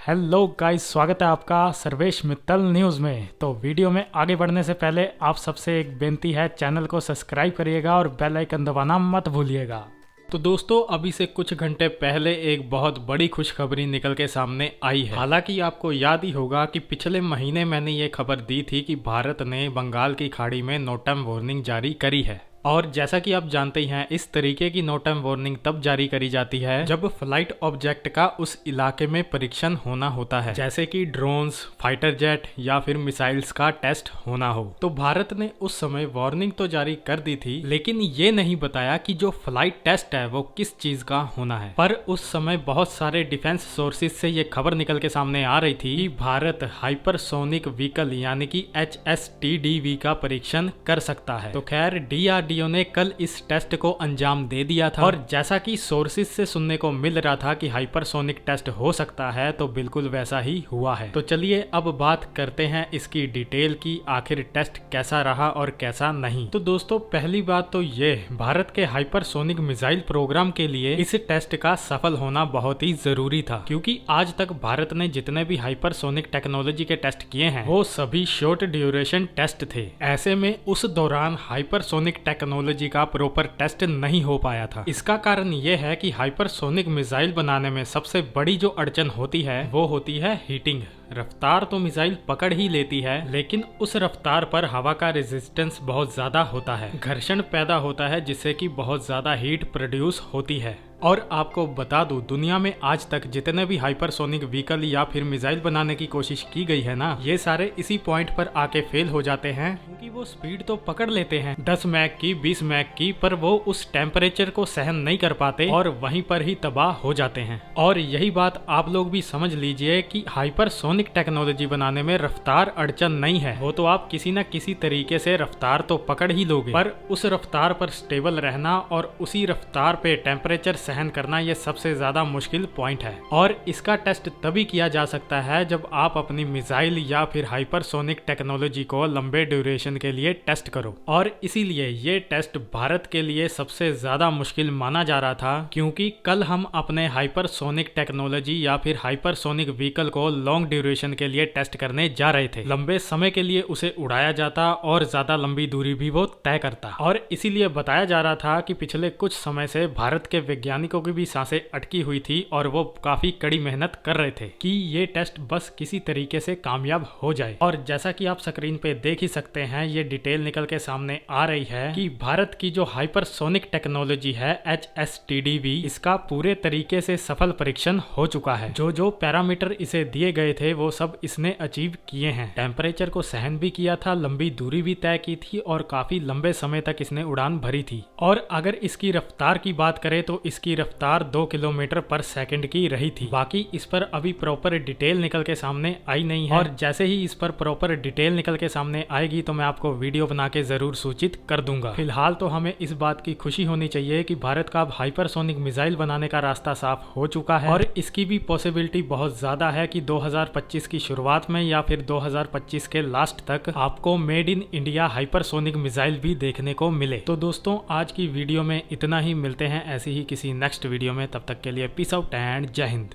Hello guys, स्वागत है आपका सर्वेश मित्तल न्यूज़ में। तो वीडियो में आगे बढ़ने से पहले आप सबसे एक बेनती है, चैनल को सब्सक्राइब करिएगा और बेल आइकन दबाना मत भूलिएगा। तो दोस्तों, अभी से कुछ घंटे पहले एक बहुत बड़ी खुशखबरी निकल के सामने आई है। हालांकि आपको याद ही होगा कि पिछले महीने मैंने ये खबर दी थी कि भारत ने बंगाल की खाड़ी में नो टाइम वार्निंग जारी करी है। और जैसा कि आप जानते ही हैं, इस तरीके की नो टाइम वार्निंग तब जारी करी जाती है जब फ्लाइट ऑब्जेक्ट का उस इलाके में परीक्षण होना होता है, जैसे कि ड्रोन्स, फाइटर जेट या फिर मिसाइल्स का टेस्ट होना हो। तो भारत ने उस समय वार्निंग तो जारी कर दी थी, लेकिन ये नहीं बताया कि जो फ्लाइट टेस्ट है वो किस चीज का होना है। पर उस समय बहुत सारे डिफेंस सोर्सेज से ये खबर निकल के सामने आ रही थी कि भारत हाइपरसोनिक व्हीकल यानी कि HSTDV का परीक्षण कर सकता है। तो खैर, DRDO ने कल इस टेस्ट को अंजाम दे दिया था, और जैसा कि सोर्सेज से सुनने को मिल रहा था कि हाइपरसोनिक टेस्ट हो सकता है, तो बिल्कुल वैसा ही हुआ है। तो चलिए अब बात करते हैं इसकी डिटेल की, आखिर टेस्ट कैसा रहा और कैसा नहीं। तो दोस्तों, पहली बात तो ये, भारत के हाइपरसोनिक मिसाइल प्रोग्राम के लिए इस टेस्ट का सफल होना बहुत ही जरूरी था, क्योंकि आज तक भारत ने जितने भी हाइपरसोनिक टेक्नोलॉजी के टेस्ट किए हैं वो सभी शॉर्ट ड्यूरेशन टेस्ट थे। ऐसे में उस दौरान हाइपरसोनिक टेक्नोलॉजी का प्रॉपर टेस्ट नहीं हो पाया था। इसका कारण यह है कि हाइपरसोनिक मिसाइल बनाने में सबसे बड़ी जो अड़चन होती है वो होती है हीटिंग। रफ्तार तो मिसाइल पकड़ ही लेती है, लेकिन उस रफ्तार पर हवा का रेजिस्टेंस बहुत ज्यादा होता है, घर्षण पैदा होता है, जिससे कि बहुत ज्यादा हीट प्रोड्यूस होती है। और आपको बता दूं, दुनिया में आज तक जितने भी हाइपरसोनिक व्हीकल या फिर मिसाइल बनाने की कोशिश की गई है ना, ये सारे इसी पॉइंट पर आके फेल हो जाते हैं, क्योंकि वो स्पीड तो पकड़ लेते हैं 10 मैक की, 20 मैक की, पर वो उस टेम्परेचर को सहन नहीं कर पाते और वहीं पर ही तबाह हो जाते हैं। और यही बात आप लोग भी समझ लीजिए कि हाइपरसोनिक टेक्नोलॉजी बनाने में रफ्तार अड़चन नहीं है। वो तो आप किसी न किसी तरीके से रफ्तार तो पकड़ ही लोगे, पर उस रफ्तार पर स्टेबल रहना और उसी रफ्तार पे टेम्परेचर सहन करना, ये सबसे ज्यादा मुश्किल पॉइंट है। और इसका टेस्ट तभी किया जा सकता है जब आप अपनी मिसाइल या फिर हाइपरसोनिक टेक्नोलॉजी को लंबे ड्यूरेशन के लिए टेस्ट करो। और इसीलिए ये टेस्ट भारत के लिए सबसे ज्यादा मुश्किल माना जा रहा था, क्योंकि कल हम अपने हाइपरसोनिक टेक्नोलॉजी या फिर हाइपरसोनिक व्हीकल को लॉन्ग ड्यूरेशन के लिए टेस्ट करने जा रहे थे। लंबे समय के लिए उसे उड़ाया जाता और ज्यादा लंबी दूरी भी वो तय करता। और इसीलिए बताया जा रहा था कि पिछले कुछ समय से भारत के वैज्ञानिकों की भी सांसें अटकी हुई थी और वो काफी कड़ी मेहनत कर रहे थे कि ये टेस्ट बस किसी तरीके से कामयाब हो जाए। और जैसा कि आप स्क्रीन पे देख ही सकते हैं, ये डिटेल निकल के सामने आ रही है कि भारत की जो हाइपरसोनिक टेक्नोलॉजी है HSTDV, इसका पूरे तरीके से सफल परीक्षण हो चुका है। जो पैरामीटर इसे दिए गए थे वो सब इसने अचीव किए हैं। टेम्परेचर को सहन भी किया था, लंबी दूरी भी तय की थी और काफी लंबे समय तक इसने उड़ान भरी थी। और अगर इसकी रफ्तार की बात करें तो इसकी रफ्तार 2 किलोमीटर पर सेकंड की रही थी। बाकी इस पर अभी प्रॉपर डिटेल निकल के सामने आई नहीं है, और जैसे ही इस पर प्रॉपर डिटेल निकल के सामने आएगी तो मैं आपको वीडियो बना के जरूर सूचित कर दूंगा। फिलहाल तो हमें इस बात की खुशी होनी चाहिए कि भारत का अब हाइपरसोनिक मिसाइल बनाने का रास्ता साफ हो चुका है, और इसकी भी पॉसिबिलिटी बहुत ज्यादा है कि 2025 की शुरुआत में या फिर 2025 के लास्ट तक आपको made in India hypersonic missile भी देखने को मिले। तो दोस्तों, आज की वीडियो में इतना ही। मिलते हैं ऐसी ही किसी नेक्स्ट वीडियो में, तब तक के लिए पीस आउट एंड जय हिंद।